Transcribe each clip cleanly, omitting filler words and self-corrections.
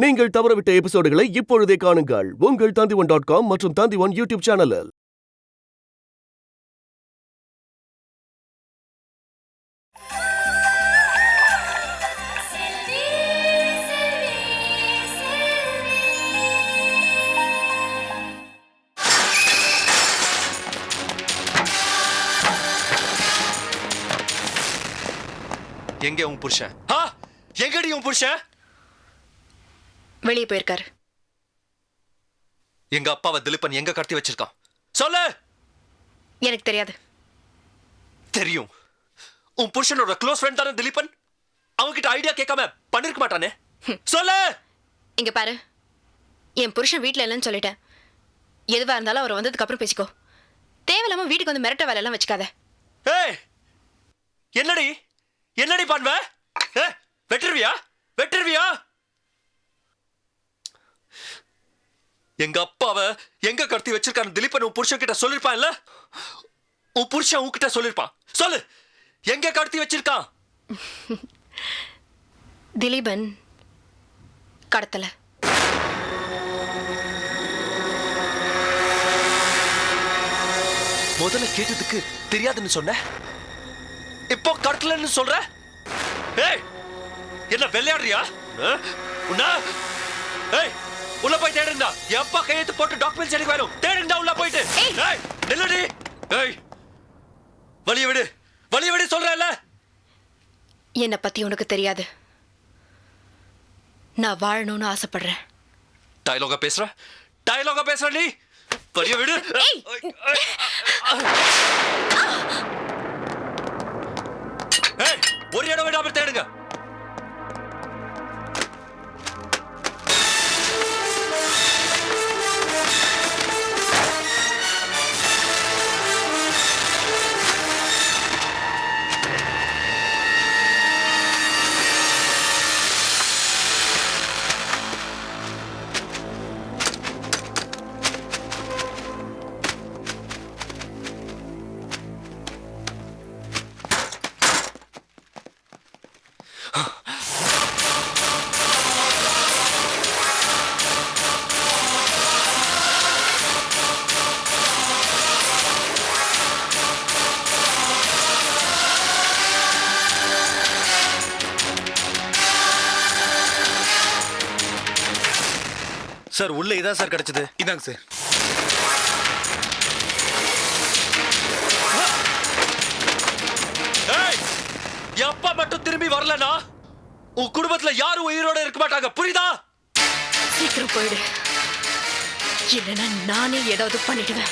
நீங்கள் தவறவிட்ட எபிசோடுகளை இப்பொழுதே காணுங்கள் உங்கள் Tandivan.com மற்றும் Tandivan யூடியூப் சேனலில். எங்க உன் புருஷன்? எங்கடி உன் புருஷன்? வெளியே போயிருக்காரு. எங்க அப்பாவை திலீபன் எங்க கடத்தி வச்சிருக்கான் சொல்லு. எனக்கு தெரியாது. தெரியும். உன் புருஷனோட க்ளோஸ் ஃப்ரெண்ட் தானே திலீபன். அவன்கிட்ட ஐடியா கேட்காம பண்ணிருக்க மாட்டானே. சொல்லு. இங்க பாரு, என் புருஷன் வீட்டுல இல்லைன்னு சொல்லிட்டேன். எதுவா இருந்தாலும் அவர் வந்ததுக்கு அப்புறம் பேசிக்கோ. தேவையில்லாம வீட்டுக்கு வந்து மிரட்ட வேலை எல்லாம் வச்சுக்காத. ஏய், என்னடி என்னடி பண்ணுவ? வெட்டுருவியா வெட்டுருவியா? எங்க அப்பாவை எங்க கடத்தி வச்சிருக்கான்னு திலீபன் உன் புருஷன் கிட்ட சொல்லிருப்பான் இல்ல? உன் புருஷன் உன்கிட்ட சொல்லிருப்பான். சொல்லு, எங்க கடத்தி வச்சிருக்கான்? திலீபன் கடத்தல. முதல்ல கேட்டதுக்கு தெரியாதுன்னு சொன்ன, இப்போ கடத்தலன்னு சொல்ற. ஏய், என்ன விளையாடுறியா? உள்ள போய் தேடுண்டா. எப்பா கையெழுத்து போட்டு டாக்குமெண்ட்ஸ் எடுக்க வேணும். தேடுண்டா உள்ள போயிட்டு. ஏய், நில்லுடி. ஏய், வழிய விடு வழிய விடு சொல்றேன்ல. என்னை பத்தி உனக்கு தெரியாது. நான் வாழணும்னு ஆசைப்படுறேன். டயலாகா பேசுற நீ. வழிய விடு. ஏய், ஒரு இடம் விடாம தேடுங்க. சார், உள்ள இதான் சார் கிடைச்சது. இதாங்க சார். எப்பா மட்டும் திரும்பி வரலனா உன் குடும்பத்துல யாரும் உயிரோட இருக்க மாட்டாங்க, புரியுதா? சீக்கிரம் போயிடு, இல்லைன்னா நானே ஏதாவது பண்ணிடுவேன்.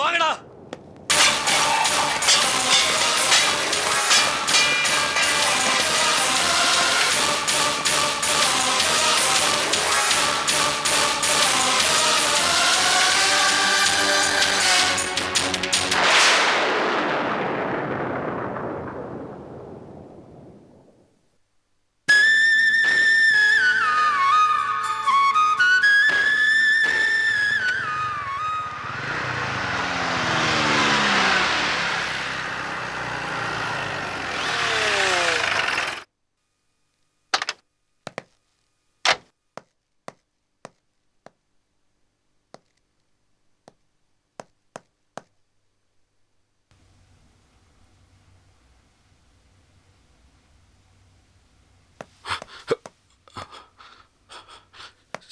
வாங்கடா.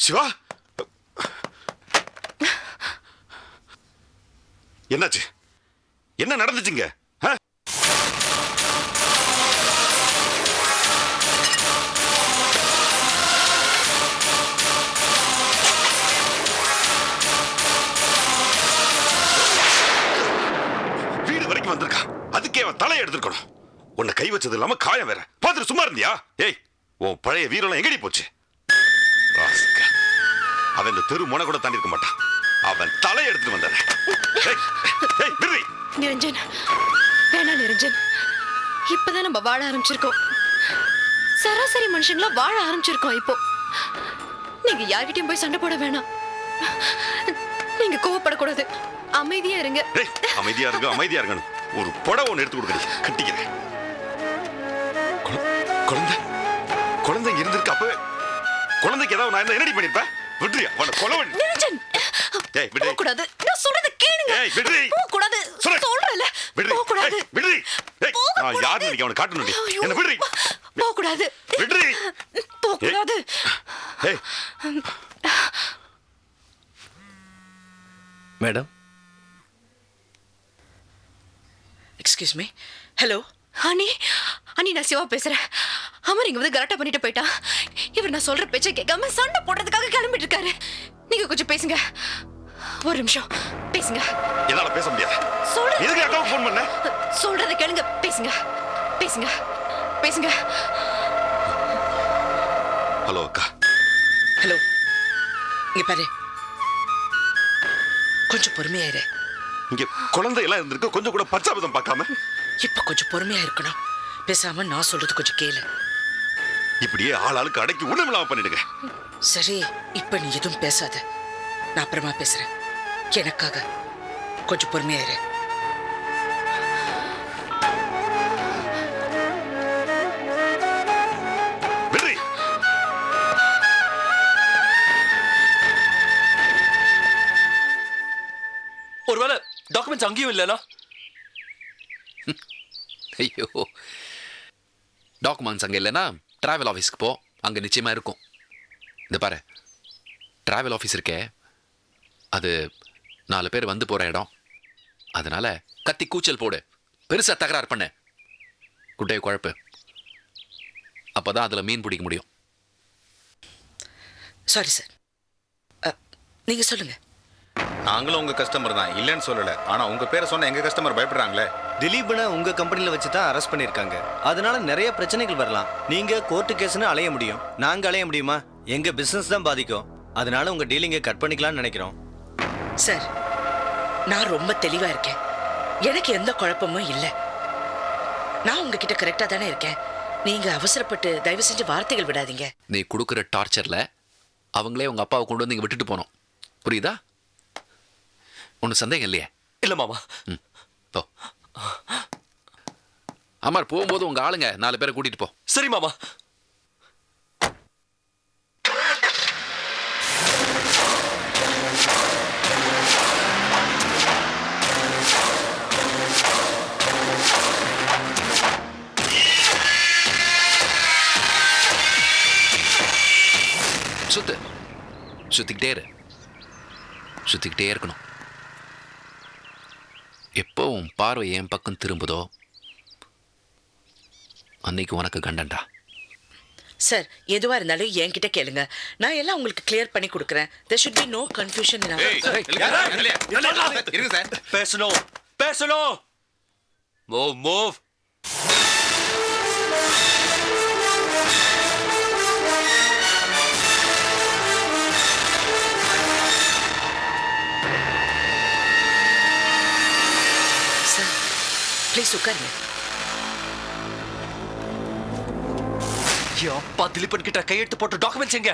சிவா, என்னாச்சு? என்ன நடந்துச்சுங்க? வீடு வரைக்கும் வந்திருக்கான், அதுக்கே அவன் தலையை எடுத்துருக்கணும். உன்னை கை வச்சது இல்லாம காயம் வேற. பார்த்துட்டு சும்மா இருந்தியா? ஏய், உன் பழைய வீரம் எங்கடி போச்சு? அவன் இந்த தெரு முனை கூட தாண்டி இருக்க மாட்டான். அவன் தலையை எடுத்துட்டு வந்தானே. நிரஞ்சன், வேணாம் நிரஞ்சன். இப்பதான் நம்ம வாழ ஆரம்பிச்சிருக்கோம். சராசரி மனுஷங்களா வாழ ஆரம்பிச்சிருக்கோம். இப்போ நீங்க யார்கிட்டயும் போய் சண்டை போட வேணாம். நீங்க கோவப்படக்கூடாது. அமைதியா இருங்க. அமைதியா இருங்க. ஒரு புடவை ஒன்று எடுத்து கொடுக்க கட்டிக்கிறேன். குழந்தை குழந்தை இருந்திருக்கு அப்பவே. குழந்தைக்கு ஏதாவது நான் இருந்தா என்னடி பண்ணிருப்பேன்? விட்றியா அவனை கொலை பண்ணி. நிரஞ்சன் ஏய் விடு. போக கூடாது. நான் சொல்றத கேளுங்க. ஏய் விட்றி. போக கூடாது. சொல்லு. சொல்றல. விட்றி. போக கூடாது. ஏய் விட்றி. ஏய் போக நான் கூடாது. யாருன்னு நீ அவனை காட்டணும்டி. ஐயோ. என்ன விட்றி. போக கூடாது. விட்றி. போக கூடாது. ஏய் மேடம் எக்ஸ்கியூஸ் மீ. ஹலோ. அனி அனி நான் சிவா பேசுறேன். அமர் இங்க வந்து கரெக்டா பண்ணிட்டு போயிட்டான். இவர் நான் சொல்ற பேச்சை கேட்காம சண்டை போடுறதுக்காக கிளம்பிட்டு இருக்காரு. நீங்க கொஞ்சம் பேசுங்க. ஒரு நிமிஷம் பேசுங்க. என்னால பேச முடியாது. சொல்ற எதுக்கு அக்காவுக்கு ஃபோன் பண்ண? சொல்றத கேளுங்க. பேசுங்க பேசுங்க பேசுங்க. ஹலோ அக்கா. ஹலோ. இங்க பாரு, கொஞ்சம் பொறுமையா இரு. இங்க குழந்தை எல்லாம் இருந்திருக்கு, கொஞ்சம் கூட பச்சாபதம் பார்க்காம. இப்ப கொஞ்சம் பொறுமையா இருக்கணும். பேசாம நான் சொல்றது கொஞ்சம் கேளு. இப்படியே ஆளாளுக்கு அடக்கி உணவில்லாம பண்ணிடுங்க. சரி, இப்ப நீ எதுவும் பேசாத. நான் அப்புறமா பேசுறேன். எனக்காக கொஞ்சம் பொறுமையா இரு. விட்றி. ஒருவேளை டாக்குமெண்ட்ஸ் அங்கேயும் இல்லைனா? ஐயோ, டாக்குமெண்ட்ஸ் அங்கே இல்லைன்னா ட்ராவல் ஆஃபீஸ்க்கு போ, அங்கே நிச்சயமாக இருக்கும். இந்த பாரு, ட்ராவல் ஆஃபீஸ் இருக்கே, அது 4 பேர் வந்து போகிற இடம். அதனால் கத்தி கூச்சல் போடு, பெருசாக தகராறு பண்ணு, குட்டையை குழப்பு. அப்போ தான் அதில் மீன் பிடிக்க முடியும். Sorry sir. நீங்க சொல்லுங்க. நாங்களும் உங்க கஸ்டமர் தான், இல்லைன்னு சொல்லல. ஆனா உங்க பேரை சொன்ன எங்க கஸ்டமர் பயப்படுறாங்களே. திலீப்னை உங்க கம்பெனில வச்சு தான் அரெஸ்ட் பண்ணிருக்காங்க. அதனால நிறைய பிரச்சனைகள் வரலாம். நீங்க கோர்ட்டு கேஸ்னு அலைய முடியும், நாங்க அலைய முடியுமா? எங்க பிசினஸ் தான் பாதிக்கும். அதனால உங்க டீலிங்கை கட் பண்ணிக்கலாம்னு நினைக்கிறோம். சார், நான் ரொம்ப தெளிவா இருக்கேன். எனக்கு எந்த குழப்பமும் இல்லை. நான் உங்ககிட்ட கரெக்டா தானே இருக்கேன். நீங்க அவசரப்பட்டு தயவு செஞ்சு வார்த்தைகள் விடாதீங்க. நீ கொடுக்குற டார்ச்சரில் அவங்களே உங்கள் அப்பாவை கொண்டு வந்து இங்கே விட்டுட்டு போனோம். புரியுதா? ஒன்றும் சந்தேகம் இல்லையே? இல்ல மாமா. ம், போ. அமர், போகும்போது உங்கள் ஆளுங்க 4 பேரை கூட்டிகிட்டு போ. சரி மாமா. சுற்றிக்கிட்டே இரு, சுற்றிக்கிட்டே இருக்கணும். எப்போ உன் பார்வை என் பக்கம் திரும்புதோ அன்னைக்கு உனக்கு கண்டன்டா. சார், எதுவா இருந்தாலும் என்கிட்ட கேளுங்க. நான் எல்லாம் உங்களுக்கு கிளியர் பண்ணி கொடுக்குறேன். there should be no confusion in our இருங்க சார். பேசணும் பேசணும். Move move. சார், ப்ளீஸ் உட்காருங்க. என் அப்பா திலீபன் கிட்ட கையெழுத்து போட்ட டாக்குமெண்ட்ஸ் எங்க?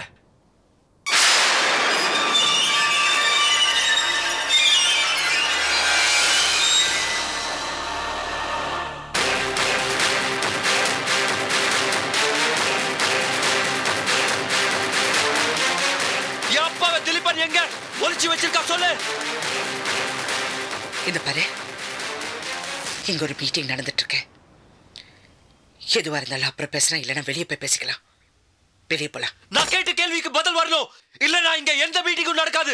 என் அப்பாவை திலீபன் எங்க ஒளிச்சு வச்சிருக்கா சொல்லு. இந்த பாரு, இங்க ஒரு மீட்டிங் நடந்துட்டு இருக்கேன். எதுவா இருந்தாலும் அப்புறம் பேசுறேன், இல்லைன்னா வெளியே போய் பேசிக்கலாம். வெளியே போலாம். நான் கேட்ட கேள்விக்கு பதில் வரணும், இல்ல நான் இங்க எந்த மீட்டிங்கும் நடக்காது.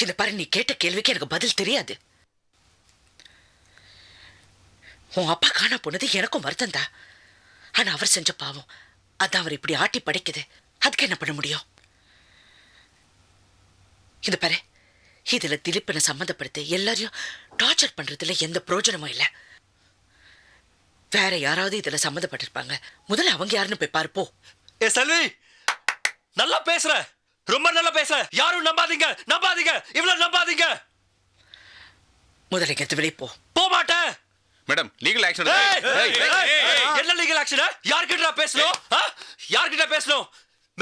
இந்த பாரு, நீ கேட்ட கேள்விக்கு எனக்கு பதில் தெரியாது. உன் அப்பா காண போனது எனக்கும் வருத்தம் தான். ஆனா அவர் செஞ்ச பாவம் அதான் அவர் இப்படி ஆட்டி படைக்குது. அதுக்கு என்ன பண்ண முடியும்? இந்த பாரு, இதுல திலீப்பனை சம்மந்தப்படுத்தி எல்லாரையும் டார்ச்சர் பண்றதுல எந்த பிரயோஜனமும் இல்லை. வேற யாராவது இதுல சம்மந்தப்பட்டிருப்பாங்க. முதல்ல அவங்க யாருன்னு போய் பாரு, போ. ஏ செல்வி, நல்லா பேசுற, ரொம்ப நல்லா பேசுற. யாரும் நம்பாதீங்க, நம்பாதீங்க, இவ்வளவு நம்பாதீங்க. முதல்ல இங்க வெளியே போ. போக மாட்டேன். Madam, legal action. என்ன லீகல் ஆக்ஷன்? யார்கிட்ட பேசணும்? யார்கிட்ட பேசணும்?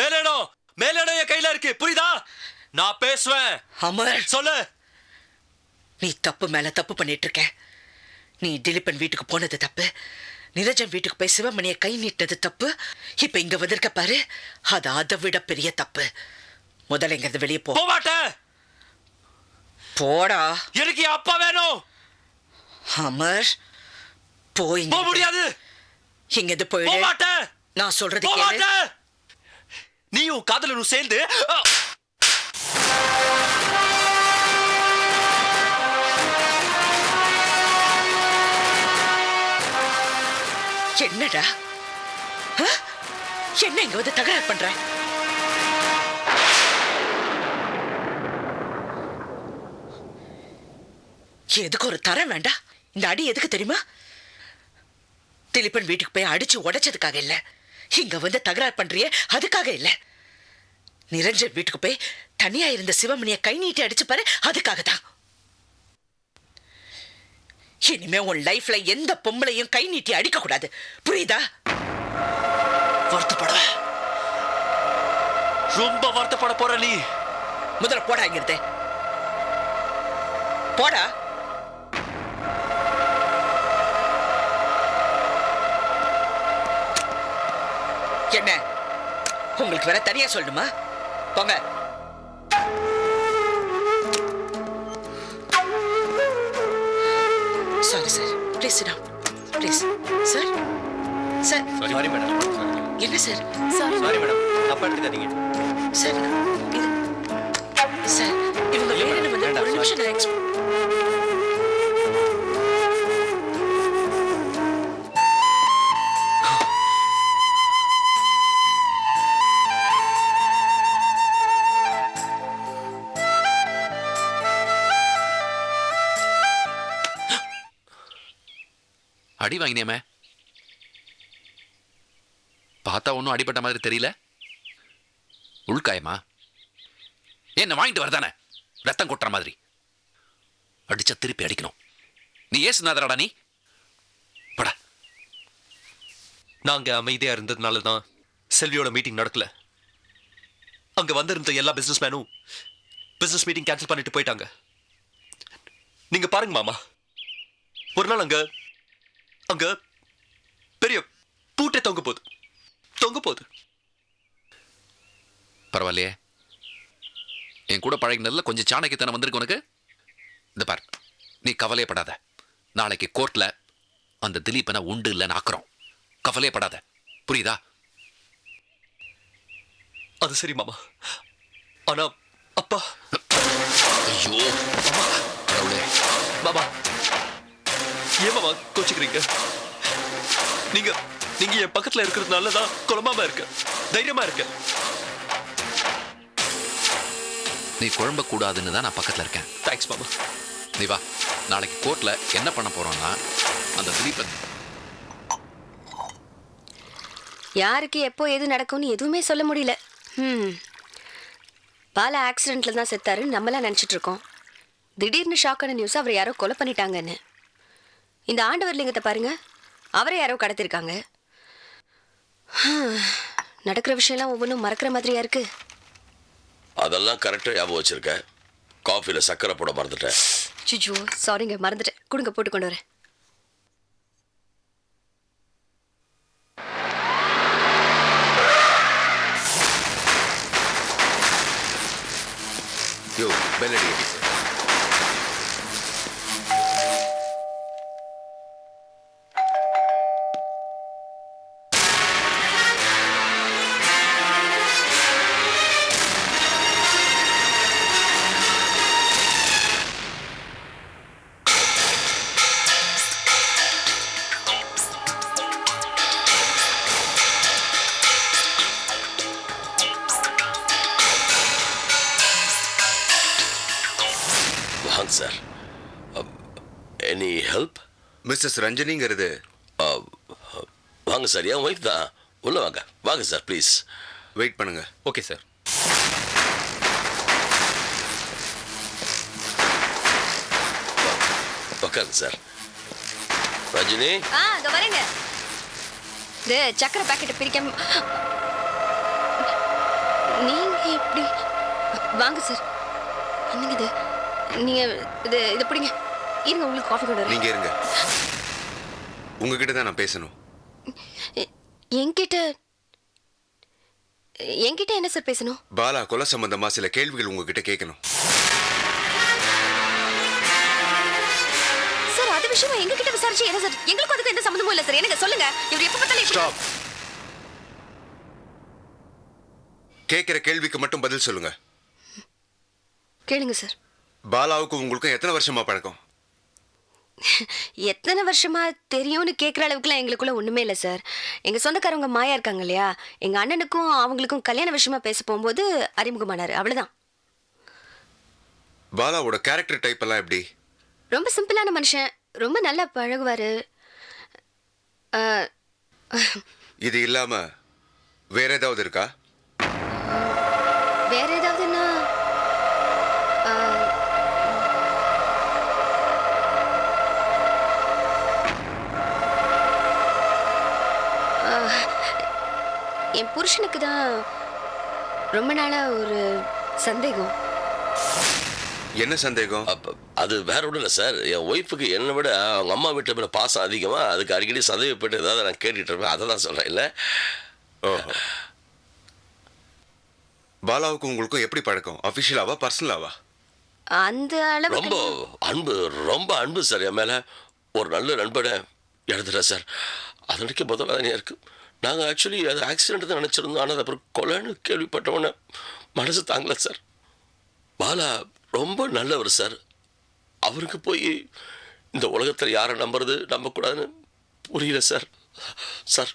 மேலிடம் மேலிடம் என் கையில இருக்கு, புரியுதா? நான் பேசுவேன். அமர், சொல்லு. நீ தப்பு மேல தப்பு பண்ணிட்டு இருக்க. நீ திலீப்பன் வீட்டுக்கு போனது தப்பு. நிரஞ்சன் வீட்டுக்கு போய் சிவமணியை கை நீட்டது தப்பு. இப்ப இங்க வந்திருக்க பாரு, அது அதை விட பெரிய தப்பு. முதல்ல இங்க இருந்து வெளியே போ. போக மாட்டேன். போடா. எனக்கு என் அப்பா வேணும். அமர், போய் போக முடியாது. இங்க இருந்து போக போயிடு. மாட்டேன். நான் சொல்றது போக கேளு. மாட்டேன். நீயும் காதலனும் சேர்ந்து என்னடா ஆ? என்ன இங்க வந்து தகராறு பண்ற? எதுக்கு ஒரு தரம் வேண்டாம்? இந்த அடி எதுக்கு தெரியுமா? திலீபன் வீட்டுக்கு போய் அடிச்சு உடைச்சதுக்காக இல்ல, இங்க வந்து தகராறு பண்றியே அதுக்காக இல்ல. நிரஞ்சன் வீட்டுக்கு போய் தனியா இருந்த சிவமணியை கை நீட்டி அடிச்சு பாரு, அதுக்காக தான். இனிமே உன் லைஃப்ல எந்த பொம்பளையும் கை நீட்டி அடிக்க கூடாது, புரியுதா? வருத்தப்பட, ரொம்ப வருத்தப்பட போற நீ. முதல்ல போடா இங்கிருந்தே, போடா. என்ன உங்களுக்கு வேற தனியா சொல்லணுமா? போங்க. Sorry sir, please sit down please. Sir sir, sorry madam. என்ன சார்? சாரி சாரி மேடம், தப்பா எடுத்துக்காதீங்க. சார் இது சார், இவங்க வேணும்னு வந்து ஒரு நிமிஷம் நான் அடி வாங்கினியாமே, பார்த்தா ஒன்றும் அடிபட்ட மாதிரி தெரியல. உள்காயமா? என்ன வாங்கிட்டு வரதானே ரத்தம் கொட்டுற மாதிரி? அடிச்சா திருப்பி அடிக்கணும். நீ ஏசுனாதரடா நீ. படா. நாங்க அமைதியா இருந்ததுனால தான் செல்வியோட மீட்டிங் நடக்கல. அங்க வந்திருந்த எல்லா பிசினஸ் மேனும் பிசினஸ் மீட்டிங் கேன்சல் பண்ணிட்டு போயிட்டாங்க. நீங்க பாருங்க மாமா, ஒரு நாள் அங்க அங்க பெரிய பூட்டை தொங்க போகுது. பரவாயில்லையே, என் கூட பழகினதுல கொஞ்சம் சாணக்கியத்தனம் வந்திருக்கு உனக்கு. இந்த பார், நீ கவலையப்படாத. நாளைக்கு கோர்ட்ல அந்த திலீபனை உண்டு இல்லைன்னு ஆக்குறோம். கவலையப்படாத, புரியுதா? அது சரி மாமா, ஆனா அப்பா. ஐயோ கடவுளே. மாமா, ஏன் மாமா கோச்சுக்கிறீங்க? நீங்க நீங்க என் பக்கத்துல இருக்கிறதுனால தான் குழம்பாம இருக்க, தைரியமா இருக்க. நீ குழம்ப கூடாதுன்னு தான் நான் பக்கத்துல இருக்கேன். தேங்க்ஸ் மாமா. நீ வா, நாளைக்கு கோர்ட்ல என்ன பண்ண போறோம்னா அந்த திலீபன் யாருக்கு எப்போ எது நடக்கும்னு எதுவுமே சொல்ல முடியல. பாலா ஆக்சிடென்ட்ல தான் செத்தாருன்னு நம்மளாம் நினச்சிட்டு இருக்கோம். திடீர்னு ஷாக்கான நியூஸ் அவர் யாரோ கொலை பண்ணிட்டாங்கன்னு. இந்த ஆண்டவர் லிங்கத்தை பாருங்க, அவரை யாரோ கடத்திருக்காங்க. நடக்கிற விஷயம்லாம் ஒவ்வொன்றும் மறக்கிற மாதிரியா இருக்கு. அதெல்லாம் கரெக்டாக ஞாபகம் வச்சிருக்க. காஃபியில் சக்கரை போட மறந்துட்டேன். சுஜோ சாரிங்க, மறந்துட்டேன். கொடுங்க, போட்டு கொண்டு வரேன். யோ பெல் அடி. வாங்க சார். Any help? மிஸ்ஸஸ் ரஞ்சனிங்கிறது வாங்க சார், என் ஒய்ஃப் தான். உள்ள வாங்க. வாங்க சார் ப்ளீஸ். வெயிட் பண்ணுங்க. Okay sir. உட்காருங்க சார். ரஜினி. இதோ வரேங்க. இது சக்கரை பாக்கெட் பிரிக்காம நீங்க எப்படி? வாங்க சார். என்னங்க இது? நீங்க இது பிடிங்க. இருங்க, உங்களுக்கு காஃபி கொண்டு வரேன். நீங்க இருங்க, உங்ககிட்ட தான் நான் பேசணும். என்கிட்ட என்கிட்ட என்ன சார் பேசணும்? பாலா கொலை சம்பந்தமா சில கேள்விகள் உங்ககிட்ட கேட்கணும். சார் அது விஷயமா எங்ககிட்ட விசாரிச்சு என்ன சார்? எங்களுக்கு அதுக்கு எந்த சம்பந்தமும் இல்ல சார். எனக்கு சொல்லுங்க. இவர் எப்ப பார்த்தாலும் ஸ்டாப். கேட்கிற கேள்விக்கு மட்டும் பதில் சொல்லுங்க. கேளுங்க சார். பாலாவுக்கும் உங்களுக்கும் எத்தனை வருஷமா பழக்கம்? எத்தனை வருஷமா தெரியும்னு கேட்குற அளவுக்குலாம் எங்களுக்குள்ள ஒன்றுமே இல்லை சார். எங்கள் சொந்தக்காரவங்க மாயா இருக்காங்க இல்லையா, எங்கள் அண்ணனுக்கும் அவங்களுக்கும் கல்யாண விஷயமா பேச போகும்போது அறிமுகமானார், அவ்வளோதான். பாலாவோட கேரக்டர் டைப் எல்லாம் எப்படி? ரொம்ப சிம்பிளான மனுஷன், ரொம்ப நல்லா பழகுவார். இது இல்லாம வேற ஏதாவது இருக்கா? வேற ஏதாவதுன்னா என் புருஷனுக்கு தான் ரொம்ப நாளா ஒரு சந்தேகம். என்ன சந்தேகம்? அது வேற ஒன்றும் இல்லை சார். என் ஒய்ஃபுக்கு என்னை விட அவங்க அம்மா வீட்டில் மேலே பாசம் அதிகமாக, அதுக்கு அடிக்கடி சந்தேகப்பட்டு ஏதாவது நான் கேட்டுட்டு இருப்பேன். அதை தான் சொல்கிறேன். இல்லை ஓஹோ. பாலாவுக்கும் உங்களுக்கும் எப்படி பழக்கம்? அஃபிஷியலாவா பர்சனலாவா? அந்த அளவு ரொம்ப அன்பு சார் என் மேலே. ஒரு நல்ல நண்பனை எழுதுறேன் சார். அதனுக்கு முதல் வேதனையாக இருக்குது. நாங்கள் ஆக்சுவலி அது ஆக்சிடென்ட் தான் நினச்சிருந்தோம். ஆனால் அப்புறம் கொலைன்னு கேள்விப்பட்டவொன்னே மனசு தாங்கல சார். பாலா ரொம்ப நல்லவர் சார். அவருக்கு போய் இந்த உலகத்தில் யாரை நம்பக்கூடாதுன்னு புரியல சார். சார்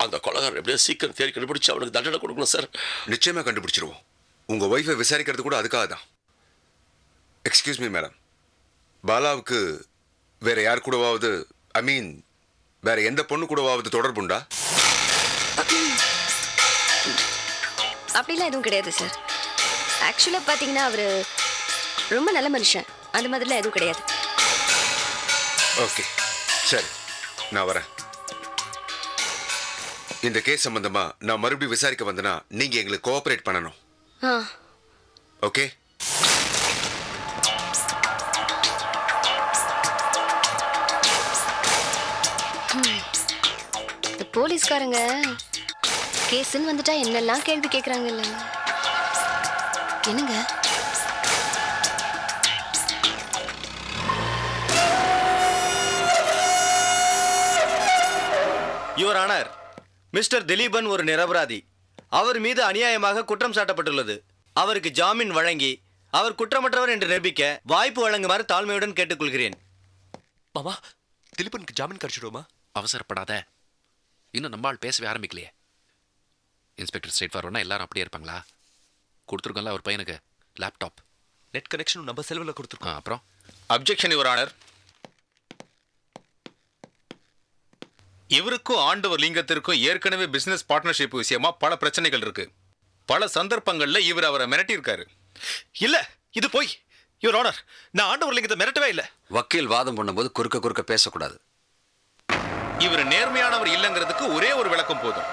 அந்த கொலைகாரன் எப்படியா சீக்கிரம் தேடி கண்டுபிடிச்சு அவனுக்கு தண்டனை கொடுக்கணும் சார். நிச்சயமா கண்டுபிடிச்சிருவோம். உங்க ஒய்ஃபை விசாரிக்கிறது கூட அதுக்காக தான். எக்ஸ்கியூஸ் மீ மேடம், பாலாவுக்கு வேற யார் கூடவாவது, ஐ மீன் வேற எந்த பொண்ணு கூடவாவது தொடர்புண்டா? அப்படிலாம் எதுவும் கிடையாது சார். ஆக்சுவலாக பார்த்தீங்கன்னா அவர் ரொம்ப நல்ல மனுஷன். அந்த மாதிரிலாம் எதுவும் கிடையாது. ஓகே சரி, நான் வரேன். இந்த கேஸ் சம்பந்தமா நான் மறுபடியும் விசாரிக்க வந்தேன்னா நீங்க எங்களுக்கு கோஆபரேட் பண்ணணும். ஓகே? இந்த போலீஸ்காரங்க கேஸ்ன்னு வந்துட்டா என்னெல்லாம் கேள்வி கேட்குறாங்கல்ல. என்னங்க யுவர் ஆனர், மிஸ்டர் திலீபன் ஒரு நிரபராதி. அவர் மீது அநியாயமாக குற்றம் சாட்டப்பட்டுள்ளது. அவருக்கு ஜாமீன் வழங்கி அவர் குற்றமற்றவர் என்று நிரூபிக்க வாய்ப்பு வழங்குமாறு தாழ்மையுடன் கேட்டுக்கொள்கிறேன். மாமா, திலீபனுக்கு ஜாமீன் கிடைச்சிடுமா? அவசரப்படாத, இன்னும் நம்மால் பேசவே ஆரம்பிக்கலையே. இன்ஸ்பெக்டர் ஸ்ட்ரெயிட் ஃபார்வர்ட்னா எல்லாரும் அப்படியே இருப்பாங்களா? கொடுத்துருக்கோம்ல ஒரு பையனுக்கு லேப்டாப், நெட் கனெக்ஷன் நம்ம செலவில் கொடுத்துருக்கோம். அப்புறம் அப்ஜெக்ஷன் யுவர் ஆனர். இவருக்கும் ஆண்டவர் லிங்கத்திற்கும் ஏற்கனவே பிசினஸ் பார்ட்னர்ஷிப் விஷயமா பல பிரச்சனைகள் இருக்கு. பல சந்தர்ப்பங்கள்ல இவர் அவரை மிரட்டியிருக்காரு. இல்ல, இது போய் யுவர் ஆனர், நான் ஆண்டவர் லிங்கத்தை மிரட்டவே இல்லை. வக்கீல் வாதம் பண்ணும்போது குறுக்க பேசக்கூடாது. இவர் நேர்மையானவர் இல்லைங்கிறதுக்கு ஒரே ஒரு விளக்கம் போதும்.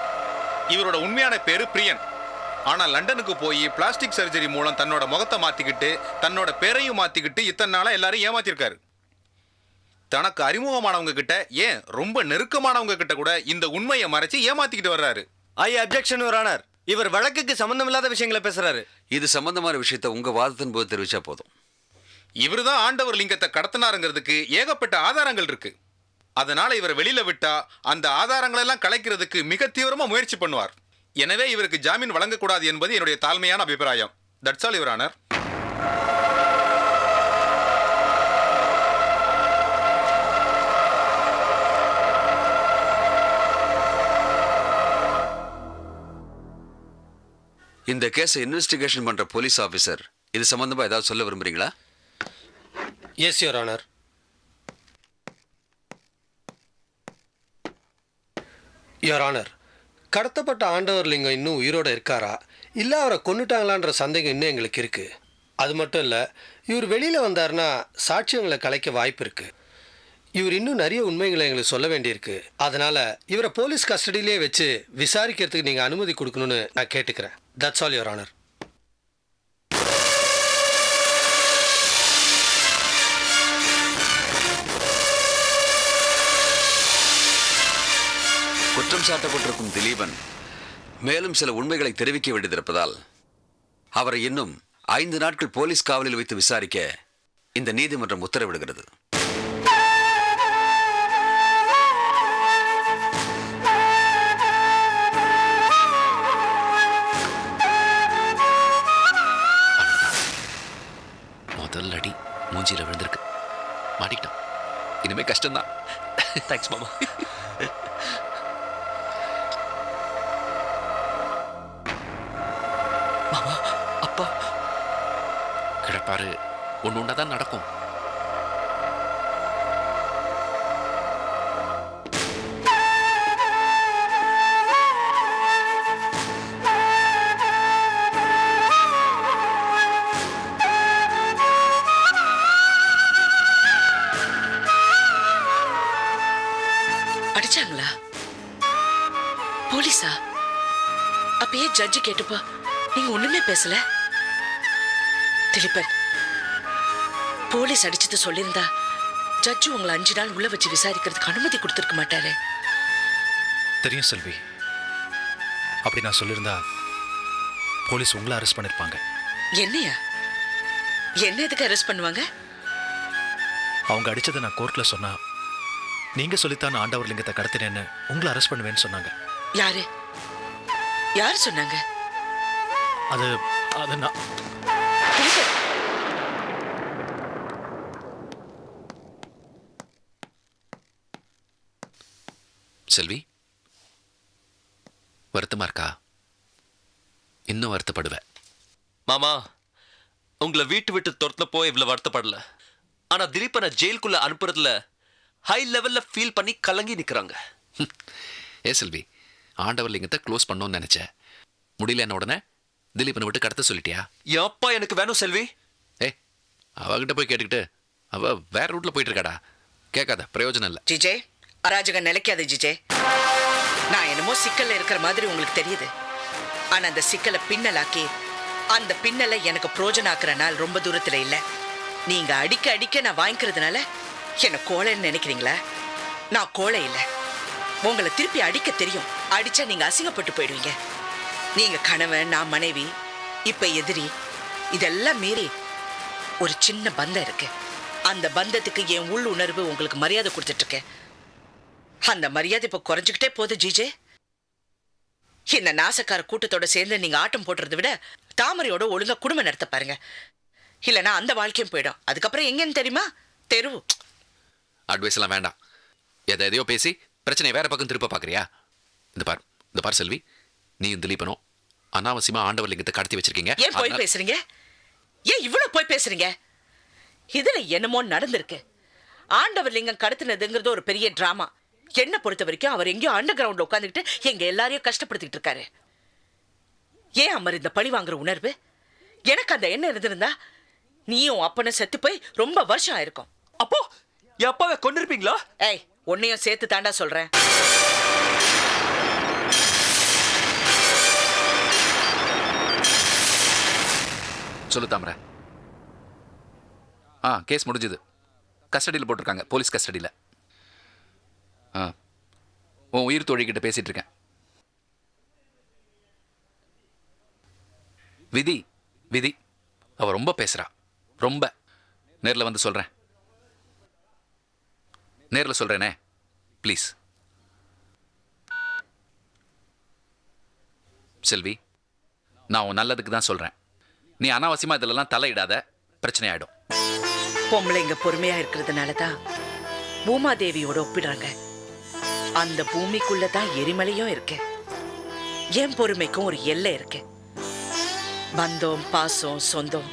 இவரோட உண்மையான பேரு பிரியன். ஆனா லண்டனுக்கு போய் பிளாஸ்டிக் சர்ஜரி மூலம் தன்னோட முகத்தை மாத்திக்கிட்டு தன்னோட பேரையும் மாத்திக்கிட்டு இத்தனை நாளா எல்லாரும் ஏமாத்திருக்காரு. தனக்கு அறிமுகமானவங்க கிட்ட, ஏன் ரொம்ப நெருக்கமானவங்க கிட்ட கூட இந்த உண்மையை மறைச்சு ஏமாத்திக்கிட்டு வர்றாரு. ஐ அப்ஜெக்ஷன் யுவர் ஆனர். இவர் வழக்குக்கு சம்பந்தமில்லாத விஷயங்களை பேசுறாரு. இது சம்பந்தமான விஷயத்தை உங்க வாதத்தின் போது தெரிவிச்சா போதும். இவருதான் ஆண்டவர் லிங்கத்தை கடத்தினாருங்கிறதுக்கு ஏகப்பட்ட ஆதாரங்கள் இருக்கு. அதனால இவரை வெளியில விட்டா அந்த ஆதாரங்கள் எல்லாம் கலைக்கிறதுக்கு மிக தீவிரமா முயற்சி பண்ணுவார். எனவே இவருக்கு ஜாமீன் வழங்கக்கூடாது என்பது என்னுடைய தாழ்மையான அபிப்பிராயம். That's all your honour. இந்த கேஸை இன்வெஸ்டிகேஷன் பண்ற போலீஸ் ஆபீசர் இது சம்பந்தமா ஏதாவது சொல்ல விரும்புறீங்களா? Yes your honour. Your honour, கடத்தப்பட்ட ஆண்டவர் லிங்கம் இன்னும் உயிரோடு இருக்காரா இல்லை அவரை கொண்டுட்டாங்களான்ற சந்தேகம் இன்னும் எங்களுக்கு இருக்குது. அது மட்டும் இல்லை, இவர் வெளியில் வந்தார்னா சாட்சியங்களை கலைக்க வாய்ப்பு இருக்குது. இவர் இன்னும் நிறைய உண்மைகளை எங்களுக்கு சொல்ல வேண்டியிருக்கு. அதனால் இவரை போலீஸ் கஸ்டடியிலே வச்சு விசாரிக்கிறதுக்கு நீங்கள் அனுமதி கொடுக்கணும்னு நான் கேட்டுக்கிறேன். That's all your honour. குற்றம் சாட்டப்பட்டிருக்கும் திலீபன் மேலும் சில உண்மைகளை தெரிவிக்க வேண்டியிருப்பதால் அவரை இன்னும் 5 நாட்கள் போலீஸ் காவலில் வைத்து விசாரிக்க இந்த நீதிமன்றம் உத்தரவிடுகிறது. முதல் அடி மூஞ்சியில் விழுந்திருக்கு. மாட்டிக்கிட்டான். இனிமே கஷ்டம்தான். தேங்க்ஸ் மாமா. மாமா, அப்பா கிடப்பாரு. ஒன்று ஒன்றா தான் நடக்கும். அடிச்சாங்களா? போலீஸா? அப்பயே ஜட்ஜி கேட்டுப்பா நீங்க ஒண்ணுமே பேசல. திலீபன், போலீஸ் அடிச்சது சொல்லியிருந்தா ஜட்ஜு உங்களை 5 நாள் உள்ள வச்சு விசாரிக்கிறதுக்கு அனுமதி கொடுத்துருக்க மாட்டாரு. தெரியும் செல்வி. அப்படி நான் சொல்லியிருந்தா போலீஸ் உங்களை அரெஸ்ட் பண்ணிருப்பாங்க. என்னையா? என்ன எதுக்கு அரெஸ்ட் பண்ணுவாங்க? அவங்க அடிச்சதை நான் கோர்ட்ல சொன்னா நீங்க சொல்லித்தான் ஆண்டவர் லிங்கத்தை கடத்தினேன்னு உங்களை அரெஸ்ட் பண்ணுவேன்னு சொன்னாங்க. யாரு யார் சொன்னாங்க? அது நான் செல்வி, வருத்தமா இருக்கா? இன்னும் வருத்தப்படுவேன். மாமா, உங்களை வீட்டு விட்டு துரத்தப்போ இவ்வளவு வருத்தப்படல. ஆனா திலீபனை ஜெயிலுக்குள்ள அனுப்புறதுல ஹை லெவல்ல ஃபீல் பண்ணி கலங்கி நிக்கிறாங்க. ஏ செல்வி, ஆண்டவர் லிங்கத்தை க்ளோஸ் பண்ணோன்னு நினைச்சேன். முடியல என்ன உடனே திலீபனை விட்டு கடத்த சொல்லிட்டியா? எப்பா எனக்கு வேணும் செல்வி. அவகிட்ட போய் கேட்டுக்கிட்டு அவ வேற ரூட்ல போயிட்டு இருக்காடா. கேட்காத, பிரயோஜனம் இல்லை. ஜிஜே, அராஜகம் நிலைக்காது ஜிஜே. நான் என்னமோ சிக்கல்ல இருக்கிற மாதிரி உங்களுக்கு தெரியுது. ஆனா அந்த சிக்கலை பின்னலாக்கி அந்த பின்னலை எனக்கு பிரோஜனம் ஆக்குற நாள் ரொம்ப தூரத்துல இல்ல. நீங்க அடிக்க அடிக்க நான் வாங்கிக்கிறதுனால என்ன கோழைன்னு நினைக்கிறீங்களா? நான் கோழை இல்லை. உங்களை திருப்பி அடிக்க தெரியும். அடிச்சா நீங்க அசிங்கப்பட்டு போயிடுவீங்க. நீங்க கணவன், நான் மனைவி, இப்ப எதிரி. இதெல்லாம் மீறி ஒரு சின்ன பந்தம் இருக்கு. அந்த பந்தத்துக்கு என் உள் உணர்வு உங்களுக்கு மரியாதை கொடுத்துட்டு இருக்கேன். அந்த மரியாதை இப்ப குறைஞ்சுக்கிட்டே போகுது ஜிஜே. இந்த நாசக்கார கூட்டத்தோட சேர்ந்து நீங்க ஆட்டம் போடுறதை விட தாமரையோட ஒழுங்கா குடும்பம் நடத்த பாருங்க. இல்லைன்னா அந்த வாழ்க்கையும் போயிடும். அதுக்கப்புறம் எங்கன்னு தெரியுமா? தெருவு. அட்வைஸ் எல்லாம் வேண்டாம். எதையோ பேசி பிரச்சனை வேற பக்கம் திருப்ப பாக்குறியா? இந்த பார் செல்வி, நீயும் திலீபனும் அனாவசியமா ஆண்டவர் லிங்கத்தை கடத்தி வச்சிருக்கீங்க. ஏன் போய் பேசுறீங்க? ஏன் இவ்வளவு போய் பேசுறீங்க? இதுல என்னமோ நடந்திருக்கு. ஆண்டவர் லிங்கம் கடத்தினதுங்கிறது ஒரு பெரிய டிராமா. என்ன பொறுத்த வரைக்கும் அவர் எங்கேயோ அண்டர் கிரவுண்ட்ல உட்காந்துக்கிட்டு எங்க எல்லாரையும் கஷ்டப்படுத்திட்டு இருக்காரு. ஏன் அமர் இந்த பழி வாங்குற உணர்வு? எனக்கு அந்த எண்ணம் இருந்திருந்தா நீயும் அப்பனும் செத்து போய் ரொம்ப வருஷம் ஆயிருக்கும். அப்போ என் அப்பாவை கொண்டிருப்பீங்களா? ஏய், உன்னையும் சேர்த்து தாண்டா சொல்றேன். சொல்லு தாமரை. கேஸ் முடிஞ்சுது. கஸ்டடியில் போட்டிருக்காங்க, போலீஸ் கஸ்டடியில். உன் உயிர் தோழிக்கிட்ட பேசிட்டு இருக்கேன். விதி அவ ரொம்ப பேசுறா. ரொம்ப. நேரில் வந்து சொல்றேன். நேரில் சொல்றேனே, ப்ளீஸ். செல்வி, நான் உன் நல்லதுக்கு தான் சொல்றேன். நீ அனாவசியமா இதெல்லாம் தலையிடாத, பிரச்சனை ஆயிடும். பொம்பளைங்க பொறுமையா இருக்கிறதுனால தான் பூமாதேவியோட ஒப்பிடுறாங்க. அந்த பூமிக்குள்ளதான் எரிமலையும் இருக்கு. என் பொறுமைக்கும் ஒரு எல்லை இருக்கு. பந்தம், பாசம், சொந்தம்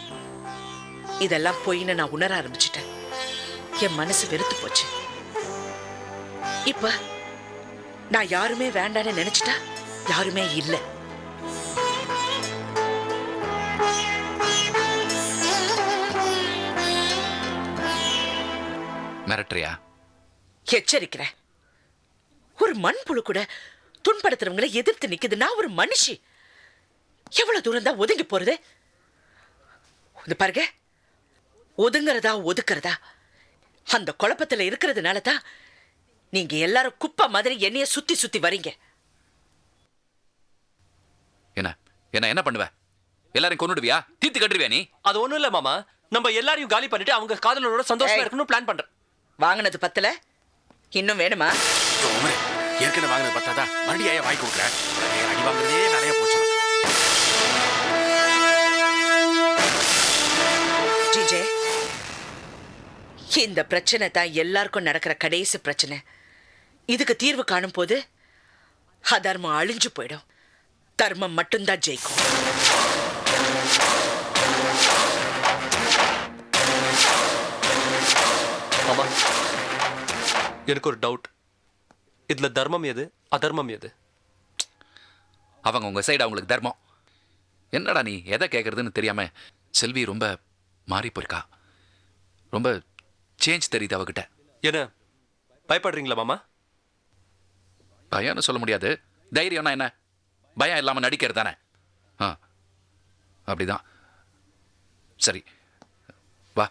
இதெல்லாம் பொய்ன்னு நான் உணர ஆரம்பிச்சிட்டேன். என் மனசு வெறுத்து போச்சு. இப்ப நான் யாருமே வேண்டான்னு நினைச்சிட்டா யாருமே இல்லை. மிரட்டுறியா? எச்சரிக்கிறேன். ஒரு மண்புழு கூட துன்படுத்துறவங்களை எதிர்த்து நிக்குது. நான் ஒரு மனுஷி. எவ்வளவு தூரம் தான் ஒதுங்கி போறது? பாருங்க, ஒதுங்கறதா ஒதுக்குறதா அந்த குழப்பத்துல இருக்கிறதுனால தான் நீங்க எல்லாரும் குப்பை மாதிரி என்னைய சுத்தி சுத்தி வரீங்க. என்ன என்ன என்ன பண்ணுவ? எல்லாரையும் கொன்னுடுவியா? தீர்த்து கட்டுருவியா நீ? அது ஒண்ணும் இல்ல மாமா, நம்ம எல்லாரையும் காலி பண்ணிட்டு அவங்க காதலரோட சந்தோஷமா இருக்கணும் பிளான் பண்றேன். வாங்கினது பத்தல, இன்னும் வேணுமா? ஏற்கனவே வாங்கினது பத்தாதா? மறுபடியும் வாங்கி கொடுக்குறேன். அடி வாங்குறதே நிறைய போச்சு. ஜிஜே, இந்த பிரச்சனை தான் எல்லாருக்கும் நடக்கிற கடைசி பிரச்சனை. இதுக்கு தீர்வு காணும் போது அதர்மம் அழிஞ்சு போயிடும், தர்மம் மட்டும்தான் ஜெயிக்கும். மாமா, எனக்கு ஒரு டவுட். இதுல தர்மம் எது, அதர்மம் எது? அவங்க உங்க சைடு அவங்களுக்கு தர்மம். என்னடா நீ எதை கேட்கறதுன்னு தெரியாம செல்வி ரொம்ப மாறி போயிருக்கா. ரொம்ப சேஞ்ச் தெரியுது அவகிட்ட. என்ன பயப்படுறீங்களா மாமா? பயம்னு சொல்ல முடியாது. தைரியம்னா என்ன? பயம் இல்லாம நடிக்கிறது தானே. அப்படிதான். சரி வா.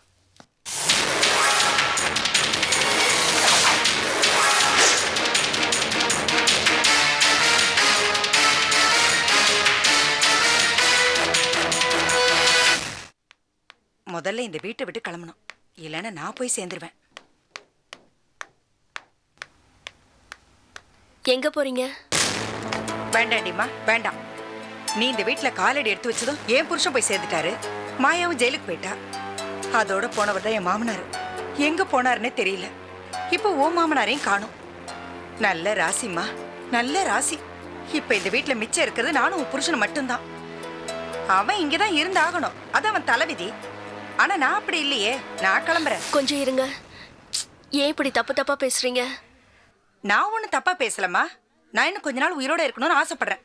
முதல்ல இந்த வீட்டை விட்டு கிளம்பணும், இல்லைன்னா நான் போய் சேர்ந்துருவேன். எங்க போறீங்க? வேண்டாண்டிம்மா, வேண்டாம். நீ இந்த வீட்டுல காலடி எடுத்து வச்சதும் என் புருஷன் போய் சேர்ந்துட்டாரு. மாயாவும் ஜெயிலுக்கு போயிட்டா. அதோட போனவர் தான் என் மாமனார். எங்க போனாருன்னே தெரியல. இப்போ ஓ மாமனாரையும் காணும். நல்ல ராசிம்மா, நல்ல ராசி. இப்ப இந்த வீட்டுல மிச்சம் இருக்கிறது நானும் உன் புருஷன் மட்டும்தான். அவன் இங்கதான் இருந்தாகணும், அது அவன் தலைவிதி. ஆனா நான் அப்படி இல்லையே, நான் கிளம்புறேன். கொஞ்சம் இருங்க. ஏன் இப்படி தப்பு தப்பா பேசுறீங்க? நான் ஒண்ணு தப்பா பேசலம்மா. நான் இன்னும் கொஞ்ச நாள் உயிரோட இருக்கணும்னு ஆசைப்படுறேன்.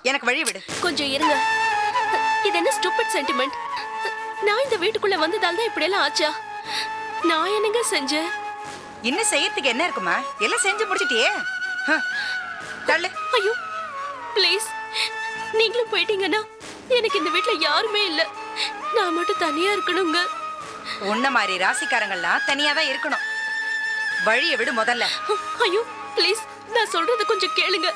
எனக்கு வழி விடு. கொஞ்சம் இருங்க. இது என்ன ஸ்டூபிட் சென்டிமெண்ட்? நான் இந்த வீட்டுக்குள்ள வந்ததால தான் இப்படி எல்லாம் ஆச்சா? நான் என்னங்க செஞ்சேன்? இன்னும் செய்யறதுக்கு என்ன இருக்குமா? எல்லாம் செஞ்சு முடிச்சிட்டியே. தள்ளு. ஐயோ ப்ளீஸ், நீங்களும் போயிட்டீங்கன்னா எனக்கு இந்த வீட்டுல யாருமே இல்ல. நான் மட்டும் தனியா இருக்கணுங்க. உன்ன மாதிரி ராசிக்காரங்கள்லாம் தனியா தான் இருக்கணும். வழியை விடு முதல்ல. ஐயோ ப்ளீஸ், நான் சொல்றது கொஞ்சம் கேளுங்க.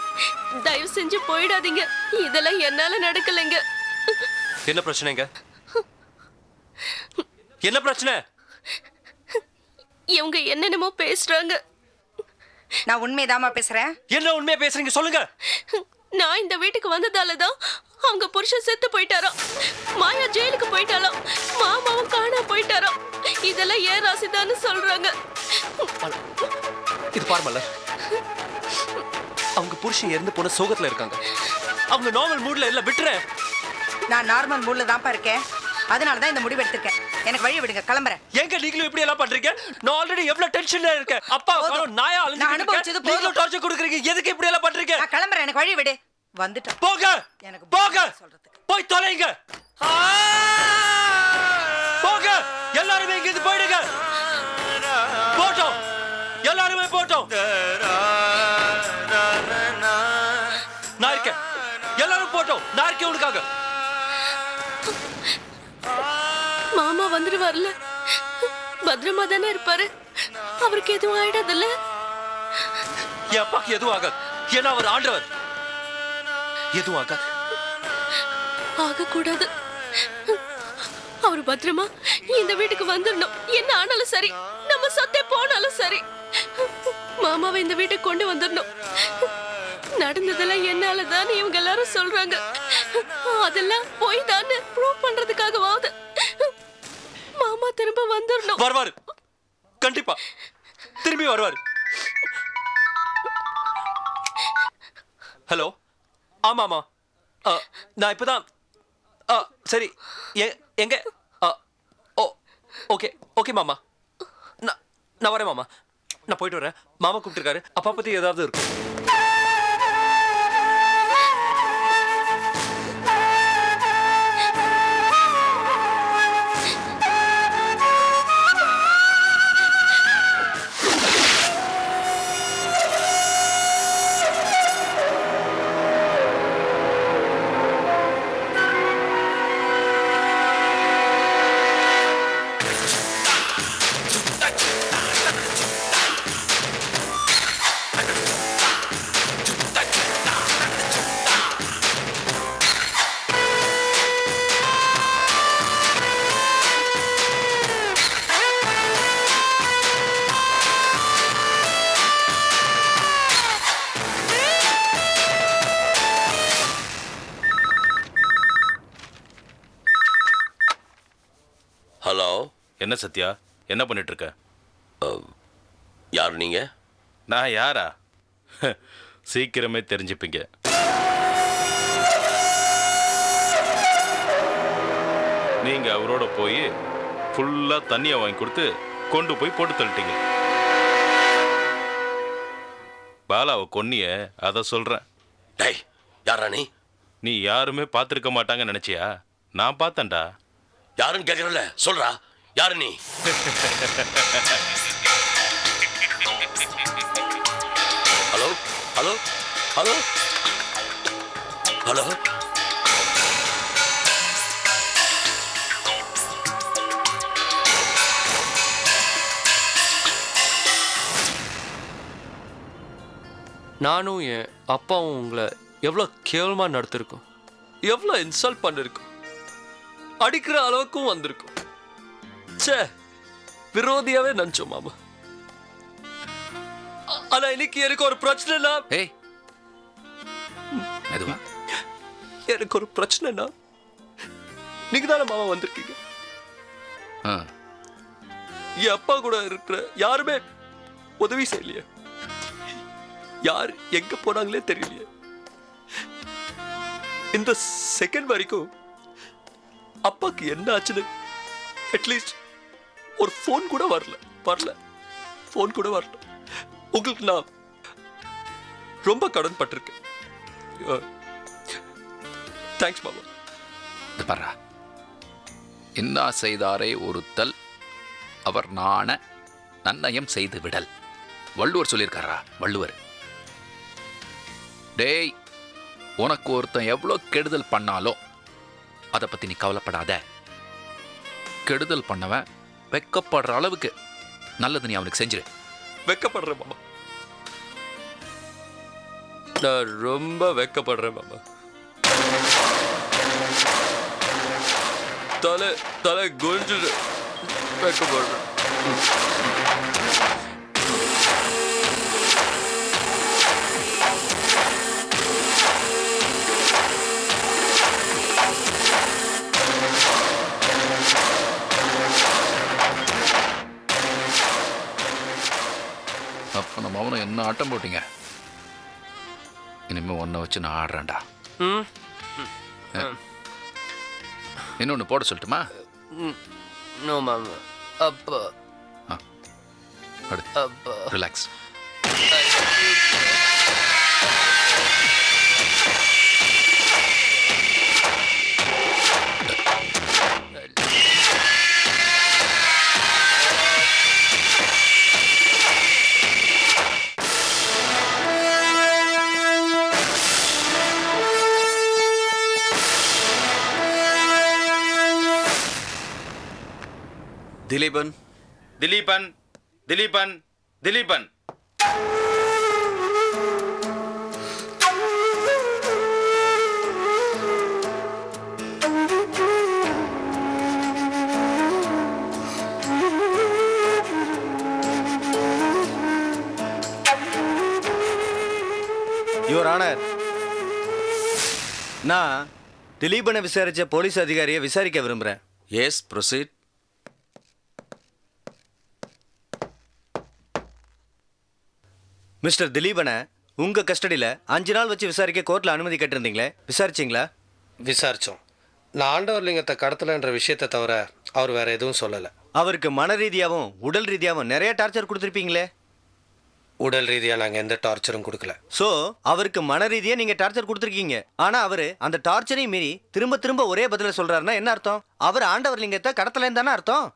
தயவு செஞ்சு போயிடாதீங்க. இதெல்லாம் என்னால நடக்கலைங்க. என்ன பிரச்சனைங்க? என்ன பிரச்சனை? இவங்க என்னென்னமோ பேசுறாங்க. நான் உண்மைதாமா பேசுறேன். என்ன உண்மையா பேசுறீங்க சொல்லுங்க. நான் இந்த வீட்டுக்கு வந்ததாலதான் அவங்க புருஷன் செத்து போயிட்டாராம், மாயா ஜெயிலுக்கு போயிட்டாலாம், மாமாவும் காணாம போயிட்டாராம். இதெல்லாம் ஏன் ராசிதான்னு சொல்றாங்க. இது பார்மல்ல, அவங்க புருஷன் இறந்து போன சோகத்துல இருக்காங்க. அவங்க நார்மல் மூட்ல இல்ல, விட்டுறேன். நான் நார்மல் மூட்ல தான்ப்பா இருக்கேன். அதனாலதான் இந்த முடிவு எடுத்திருக்கேன். எனக்கு வழி விடுங்க, கிளம்புறேன். ஏங்க நீங்களும் இப்படி எல்லாம் பண்றீங்க? நான் ஆல்ரெடி எவ்வளவு டென்ஷன்ல இருக்கேன். அப்பா நாயா நான் அனுபவிச்சது போதும். டார்ச்சர் கொடுக்குறீங்க. எதுக்கு இப்படி எல்லாம் பண்றீங்க? நான் கிளம்புறேன், எனக்கு வழி விடு. வந்துட்டேன். போங்க, எனக்கு போங்க, போய் தொலைங்க. போங்க, எல்லாரும் இங்க இருந்து போயிடுங்க. போட்டோம், எல்லாரும் போட்டோம். நான் இருக்கேன், எல்லாரும் போட்டோம். நான் இருக்கேன் உனக்காக. மாமா வந்துருவார்ல, பத்திரமா தானே இருப்பாரு. அவருக்கு எதுவும் ஆயிடாதுல்ல? என் அப்பாக்கு எதுவும் ஆகாது, ஏன்னா அவர் ஆண்டவர். எதுவும் ஆகாது. ஆகக்கூடாது. அவர் பத்திரமா இந்த வீட்டுக்கு வந்துடணும். என்ன ஆனாலும் சரி, நம்ம சொத்தே போனாலும் சரி, மாமாவை இந்த வீட்டுக்கு கொண்டு வந்துடணும். நடந்ததெல்லாம் என்னாலதான் இவங்க எல்லாரும் சொல்றாங்க. அதெல்லாம் போய் தான் ப்ரூவ் பண்றதுக்காகவாவது மாமா திரும்ப வந்துடணும். வருவாரு, கண்டிப்பா திரும்பி வருவாரு. ஹலோ, ஆமா ஆமா, நான் இப்பதான். சரி, எங்க? ஓ ஓகே ஓகே மாமா, நான் வரேன் மாமா. நான் போயிட்டு வரேன். மாமா கூப்பிட்டுருக்காரு. அப்பா பத்தி ஏதாவது இருக்கும். ஹலோ. என்ன சத்யா, என்ன பண்ணிட்டு இருக்க? யார் நீங்க? நான் யாரா? சீக்கிரமே தெரிஞ்சுப்பீங்க. நீங்க அவரோட போய் ஃபுல்லா தண்ணியை வாங்கி கொடுத்து கொண்டு போய் போட்டு தள்ளிட்டீங்க. பாலாவை கொன்னிய, அதை சொல்றேன். டேய், யாரா நீ? நீ யாருமே பார்த்துருக்க மாட்டாங்கன்னு நினைச்சியா? நான் பார்த்தேன்டா. யாருன்னு கேட்கறல, சொல்றா, யாரு நீ? Hello hello hello hello. நானும் என் அப்பாவும் உங்களை எவ்வளோ கேவலமாக நடத்திருக்கோம், எவ்வளோ இன்சல்ட் பண்ணிருக்கோம், அடிக்கிற அளவுக்கும் வந்திருக்கும். சே, விரோதியாவே நினைச்சோம் மாமா. ஆனா இன்னைக்கு எனக்கு ஒரு பிரச்சனைனா, எனக்கு ஒரு பிரச்சனைனா நீங்க தானே மாமா வந்திருக்கீங்க. என் அப்பா கூட இருக்கிற யாருமே உதவி செய்யலையே, யார் எங்க போனாங்களே தெரியலையே. இந்த செகண்ட் வரைக்கும் அப்பாக்கு என்ன ஆச்சுன்னு அட்லீஸ்ட் ஒரு ஃபோன் கூட வரல. ஃபோன் கூட வரல. உங்களுக்கு நான் ரொம்ப கடன் பட்டிருக்கேன். தேங்க்ஸ் மாமா. பாரா, இன்னா செய்தாரே ஒருத்தல் அவர் நாண நன்னயம் செய்து விடல். வள்ளுவர் சொல்லியிருக்காரா? வள்ளுவர். டேய், உனக்கு ஒருத்தன் எவ்வளோ கெடுதல் பண்ணாலும் அதை பற்றி நீ கவலைப்படாத. கெடுதல் பண்ணவன் வெக்கப்படுற அளவுக்கு நல்லது நீ அவனுக்கு செஞ்சிரு. வெக்கப்படுறேன் மாமா, நான் ரொம்ப வெக்கப்படுறேன் மாமா. தலை குனிஞ்சு வெக்கப்படுறேன். அப்போ நம்ம அவனை என்ன ஆட்டம் போட்டீங்க? இனிமே ஒன்றை வச்சு நான் ஆடுறேன்டா. இன்னொன்று போட சொல்லட்டுமா? நோ மாமா. அப்பா relax. Dileepan, Dileepan, Dileepan, Dileepan. Your honour, நான் திலீபனை விசாரிச்ச போலீஸ் அதிகாரியை விசாரிக்க விரும்புகிறேன். S, proceed. மிஸ்டர் திலீபனை உங்க கஸ்டடியில் 5 நாள் வச்சு விசாரிக்க கோர்ட்டில் அனுமதி கேட்டிருந்தீங்களே, விசாரிச்சிங்களா? விசாரித்தோம். நான் ஆண்டவர்லிங்கத்தை கடத்தலைன்ற விஷயத்தை தவிர அவர் வேற எதுவும் சொல்லலை. அவருக்கு மன ரீதியாகவும் உடல் ரீதியாகவும் நிறைய டார்ச்சர் கொடுத்துருப்பீங்களே? உடல் ரீதியாக நாங்கள் எந்த டார்ச்சரும் கொடுக்கல. ஸோ அவருக்கு மன ரீதியாக நீங்கள் டார்ச்சர் கொடுத்துருக்கீங்க. ஆனால் அவர் அந்த டார்ச்சரையும் மீறி திரும்ப திரும்ப ஒரே பதிலை சொல்கிறாருன்னா என்ன அர்த்தம்? அவர் ஆண்டவர்லிங்கத்தை கடத்தலைன்னு தானே அர்த்தம்?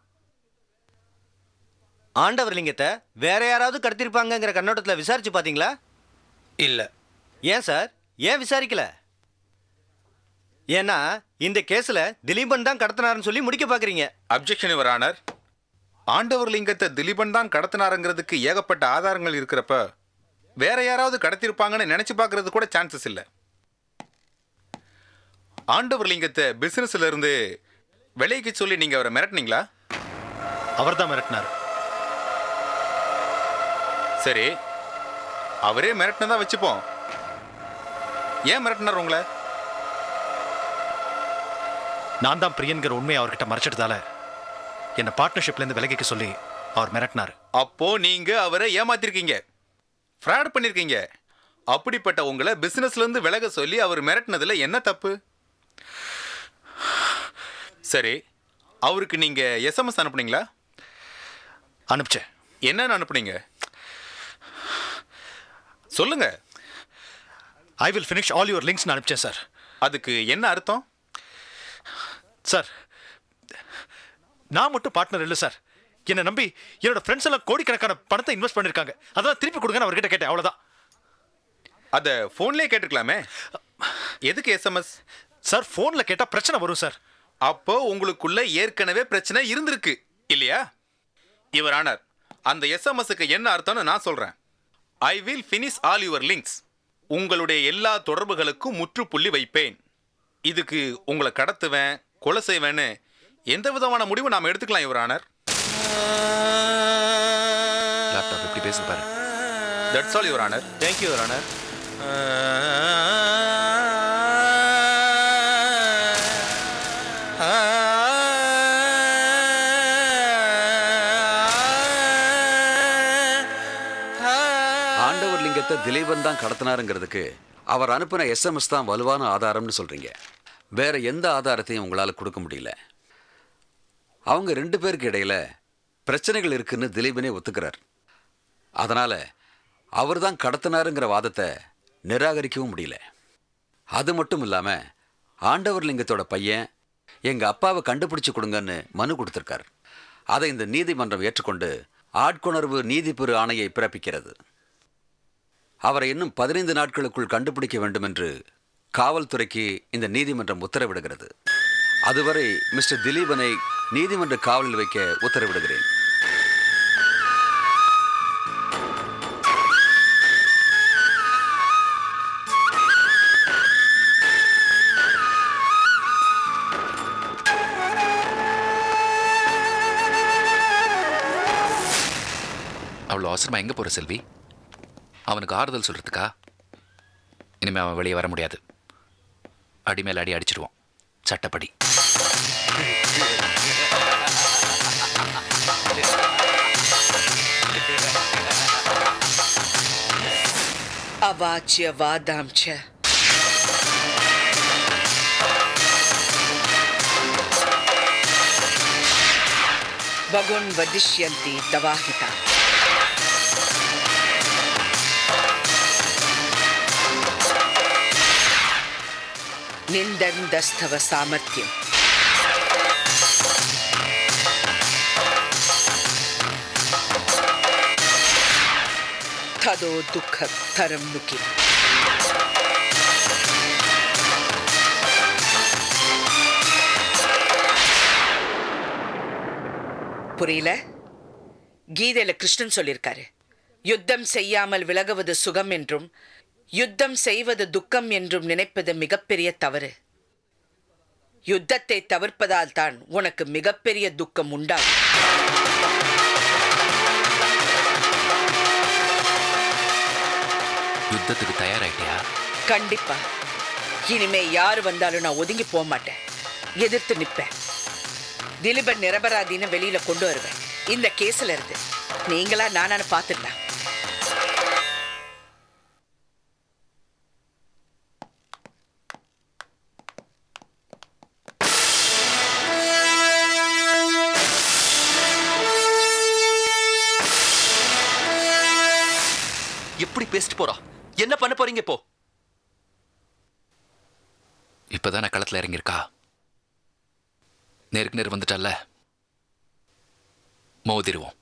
ஆண்டவர்லிங்கத்தை வேற யாராவது கடத்திருப்பாங்கங்கிற கண்ணோட்டத்தில் விசாரிச்சு பார்த்தீங்களா? இல்லை. ஏன் சார், ஏன் விசாரிக்கல? ஏன்னா இந்த கேஸில் திலீபன் தான் கடத்தினாருன்னு சொல்லி முடிக்க பார்க்குறீங்க. Objection your honour. ஆண்டவர் லிங்கத்தை திலீபன் தான் கடத்தினாருங்கிறதுக்கு ஏகப்பட்ட ஆதாரங்கள் இருக்கிறப்ப வேற யாராவது கடத்திருப்பாங்கன்னு நினைச்சு பார்க்கறது கூட சான்சஸ் இல்லை. ஆண்டவர் லிங்கத்தை பிசினஸ்ல இருந்து விலைக்கு சொல்லி நீங்க அவரை மிரட்டினீங்களா? அவர் தான் மிரட்டினார். சரி, அவரே மிரட்டினதா வச்சுப்போம். ஏன் மிரட்டினார் உங்களை? நான் தான் பிரியன்கிற உண்மையை அவர்கிட்ட மறைச்சிட்டதால என்னை பார்ட்னர்ஷிப்லேருந்து விலகிக்க சொல்லி அவர் மிரட்டினார். அப்போ நீங்க அவரை ஏமாத்திருக்கீங்க, ஃப்ராட் பண்ணிருக்கீங்க. அப்படிப்பட்ட உங்களை பிசினஸ்ல இருந்து விலக சொல்லி அவர் மிரட்டினதுல என்ன தப்பு? சரி, அவருக்கு நீங்க எஸ்எம்எஸ் அனுப்புனீங்களா? அனுப்பிச்சேன். என்னன்னு அனுப்புனீங்க சொல்லுங்க. I will finish all your links அனுப்பிச்சேன் சார். அதுக்கு என்ன அர்த்தம்? சார், நான் மட்டும் பார்ட்னர் இல்லை சார். என்னை நம்பி என்னோட ஃப்ரெண்ட்ஸ் எல்லாம் கோடிக்கணக்கான பணத்தை இன்வெஸ்ட் பண்ணியிருக்காங்க. அதெல்லாம் திருப்பி கொடுங்கன்னு அவர்கிட்ட கேட்டேன், அவ்வளோதான். அதை ஃபோன்லேயே கேட்டுக்கலாமே, எதுக்கு எஸ்எம்எஸ்? சார், ஃபோனில் கேட்டால் பிரச்சனை வரும் சார். அப்போ உங்களுக்குள்ள ஏற்கனவே பிரச்சனை இருந்திருக்கு இல்லையா? யுவர் ஆனர், அந்த எஸ்எம்எஸ்க்கு என்ன அர்த்தம்னு நான் சொல்றேன். ஐ will finish all your links. உங்களுடைய எல்லா தொடர்புகளுக்கும் முற்றுப்புள்ளி வைப்பேன். இதுக்கு உங்களை கடத்துவேன், கொலை செய்வேன்னு எந்த விதமான முடிவு நாம் எடுத்துக்கலாம் யுவர் ஆனர். லேப்டாப் எப்படி பேசுது பாரு. That's all your honour. Thank you your honour. ஆண்டவர் லிங்கத்தை திலீபன் தான் கடத்தினாருங்கிறதுக்கு அவர் அனுப்பின எஸ்எம்எஸ் தான் வலுவான ஆதாரம்னு சொல்றீங்க. வேற எந்த ஆதாரத்தையும் உங்களால் கொடுக்க முடியல. அவங்க 2 பேருக்கு இடையில பிரச்சனைகள் இருக்குன்னு திலீபனே ஒத்துக்கிறார். அதனால அவர் தான் கடத்தினாருங்கிற வாதத்தை நிராகரிக்கவும் முடியல. அது மட்டும் இல்லாம ஆண்டவர் லிங்கத்தோட பையன் எங்க அப்பாவை கண்டுபிடிச்சு கொடுங்கன்னு மனு கொடுத்திருக்கார். அதை இந்த நீதிமன்றம் ஏற்றுக்கொண்டு ஆட்கொணர்வு நீதிபெறு ஆணையை பிறப்பிக்கிறது. அவரை இன்னும் 15 நாட்களுக்குள் கண்டுபிடிக்க வேண்டும் என்று காவல்துறைக்கு இந்த நீதிமன்றம் உத்தரவிடுகிறது. அதுவரை மிஸ்டர் திலீபனை நீதிமன்ற காவலில் வைக்க உத்தரவிடுகிறேன். அவ்வளோ அவசரமாக எங்கே போகிற செல்வி? அவனுக்கு ஆறுதல் சொல்கிறதுக்கா? இனிமேல் அவன் வெளியே வர முடியாது. அடி மேல் அடி அடிச்சிடுவோம், சட்டப்படி. அவாச்ய வாதாம்ச பகுன் வதிஷ்யந்தி தவாஹிதா. நிந்தந்தஸ்தவ சாமர்த்தியம் ததோ துக்க தரம் முக்கி. புரியல? கீதையில கிருஷ்ணன் சொல்லியிருக்காரு, யுத்தம் செய்யாமல் விலகுவது சுகம் என்றும் யுத்தம் செய்வது துக்கம் என்றும் நினைப்பது மிகப்பெரிய தவறு. யுத்தத்தை தவிர்ப்பதால் தான் உனக்கு மிகப்பெரிய துக்கம் உண்டாகும். யுத்தத்துக்கு தயாராயிட்டியா? கண்டிப்பா. இனிமே யாரு வந்தாலும் நான் ஒதுங்கி போக மாட்டேன், எதிர்த்து நிப்பேன். திலீபன் நிரபராதின்னு வெளியில கொண்டு வருவேன். இந்த கேஸ்ல இருந்து நீங்களா நானானு பாத்துக்கலாம். எப்படி பேசிட்டு போறா? என்ன பண்ண போறீங்க இப்போ? இப்பதானே களத்தில் இறங்கியிருக்கா. நேருக்கு நேர் வந்துட்டல்ல, மோதிருவோம்.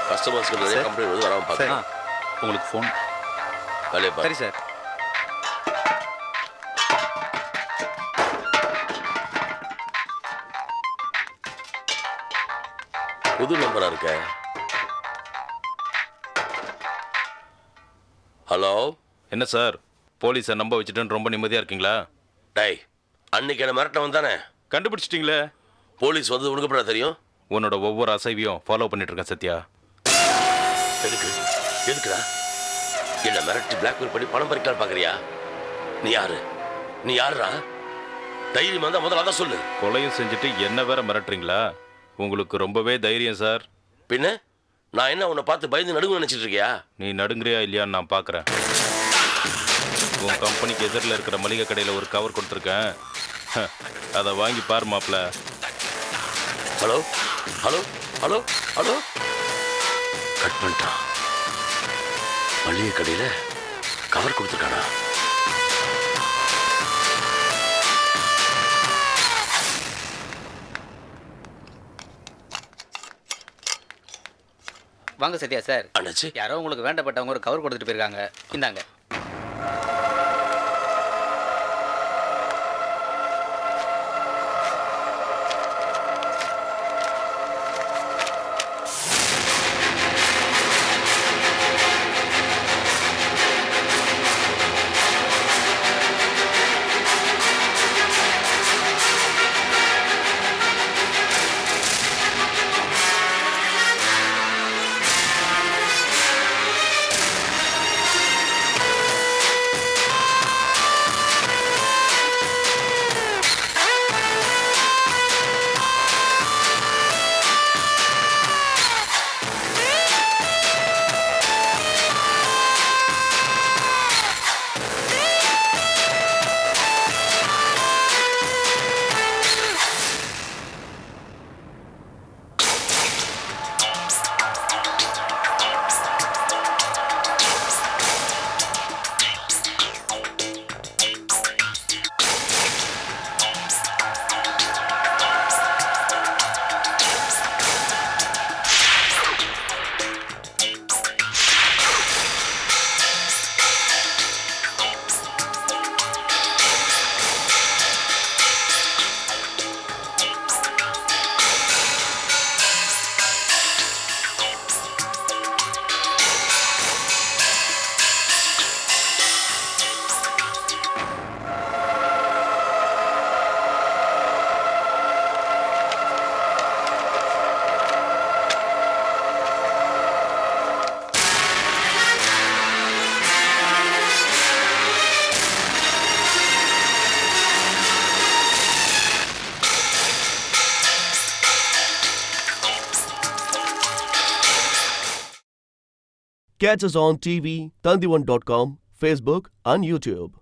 கஸ்டமர்ஸ்க்கு நிறைய கம்ப்ளைண்ட் வந்து வராமல் பார்க்கலாம். உங்களுக்கு ஃபோன் வேலையை பாரு. சரி சார். புது நம்பரா இருக்க. ஹலோ. என்ன சார், போலீஸை நம்ப வச்சுட்டுன்னு ரொம்ப நிம்மதியாக இருக்கீங்களா? டை, அன்னைக்கு என்ன மிரட்ட வந்தானே, கண்டுபிடிச்சிட்டிங்களே. போலீஸ் வந்து உனக்கு எப்படி தெரியும்? உன்னோட ஒவ்வொரு அசைவையும் ஃபாலோ பண்ணிட்டு இருக்கேன் சத்யா. எதுக்கு? எதுக்குடா? என்ன மிரட்டி பிளாக்மெயில் பண்ணி பணம் பறிக்கலாம் பார்க்குறியா? நீ யாரு? நீ யாருடா? தைரியம் வந்தால் முதல்ல அதான் சொல்லு. கொலையும் செஞ்சுட்டு என்ன வேற மிரட்டுறீங்களா? உங்களுக்கு ரொம்பவே தைரியம் சார். பின்ன நான் என்ன உன்னை பார்த்து பயந்து நடுங்க நினைச்சிட்டு இருக்கியா? நீ நடுங்குறியா இல்லையான்னு நான் பார்க்குறேன். உன் கம்பெனிக்கு எதிரில் இருக்கிற மளிகை கடையில் ஒரு கவர் கொடுத்துருக்கேன், அதை வாங்கி பாரு மாப்ள. Hello hello hello hello, cut பண்ணிட்டான். மளிகை கடையில் கவர் கொடுத்துருக்கானா? வாங்க சத்யா சார். அண்ணாச்சி, யாரோ உங்களுக்கு வேண்டப்பட்டவங்க ஒரு கவர் கொடுத்துட்டு போயிருக்காங்க, இந்தாங்க. Catch us on TV, Tandivan.com, Facebook and YouTube.